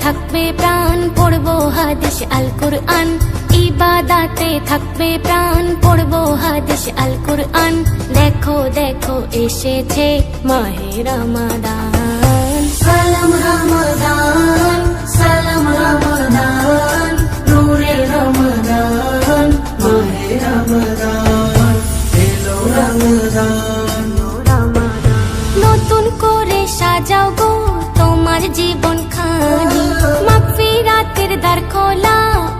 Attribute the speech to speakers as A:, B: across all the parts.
A: থাকবে প্রাণ, পড়বো হাদিস আল কুরআন। ইবাদাতে থাকবে প্রাণ, পড়বো হাদিস আল কুরআন। দেখো দেখো এসেছে মাহে রমাদান। সালাম রমাদান, সালাম রমাদান, নূরে রমাদান, মাহে রমাদান, এলো রমাদান। নতুন করে সাজাও গো তোমার জীবন খানি, মাগফিরাতের দ্বার খোলা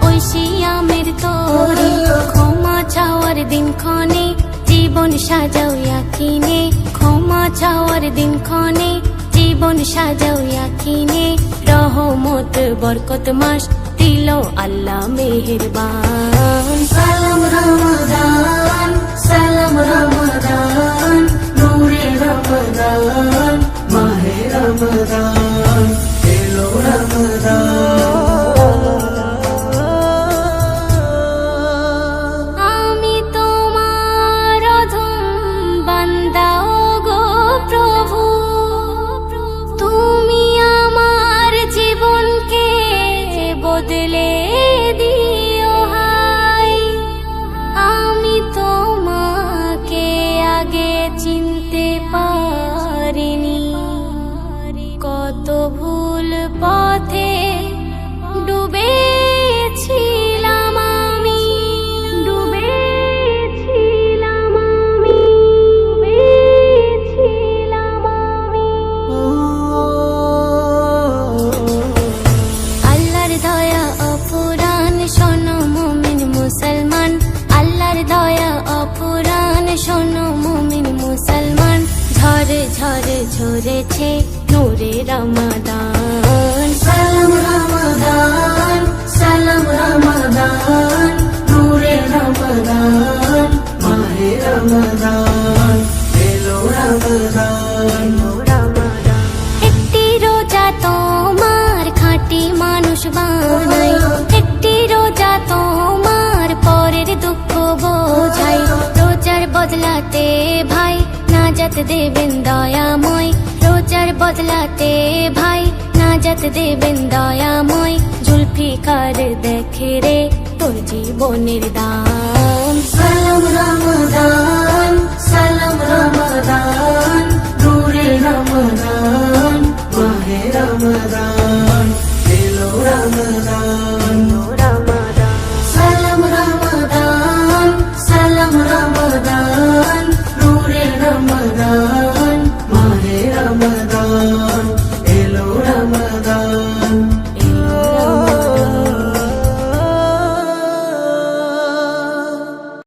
A: ওই সিয়ামের তরি। ক্ষমা চাওয়ার দিন ক্ষণে জীবন সাজাও ইয়াকিনে, ক্ষমা চাওয়ার দিন ক্ষণে জীবন সাজাও ইয়াকিনে। রহমত বরকত মাস দিল আল্লাহ মেহেরবান। সালাম রমাদান, সালাম রমাদান, নূরে রমাদান, মাহে রমাদান, এলো রমাদান। আমি তোমার অধম বান্দা গো প্রভু, তুমি আমার জীবনকে বদলে দিও হায়। আমি তোমাকে আগে চিনতে পারিনি, কত ভুল পথে ডুবেছিলাম আমি, ডুবেছিলাম আমি, ডুবেছিলাম আমি। আল্লাহর দয়া অফুরান, শোনো মুমিন মুসলমান। আল্লাহর দয়া অফুরান, শোনো মুমিন মুসলমান। ঝরে ঝরে ঝরেছে নূরে রমাদান। সালাম রমাদান, সালাম রমাদান, নূরে রমাদান, মাহে রমাদান, এলো রমাদান। একটি রোজা তোমার খাঁটি মানুষ বানাই, একটি রোজা তোমার পরের দুঃখ বোঝাই। রোজার বদলাতে ভাই নাজাত দেবেন দয়াময়, রোজার বদলাতে ভাই নাজাত দেবেন দয়াময়। জুলফিকার দেখে রে তোর জীবনের দাম। সালাম রমাদান, সালাম রমাদান, নূরে রমাদান, মাহে রমাদান, এলো রমাদান।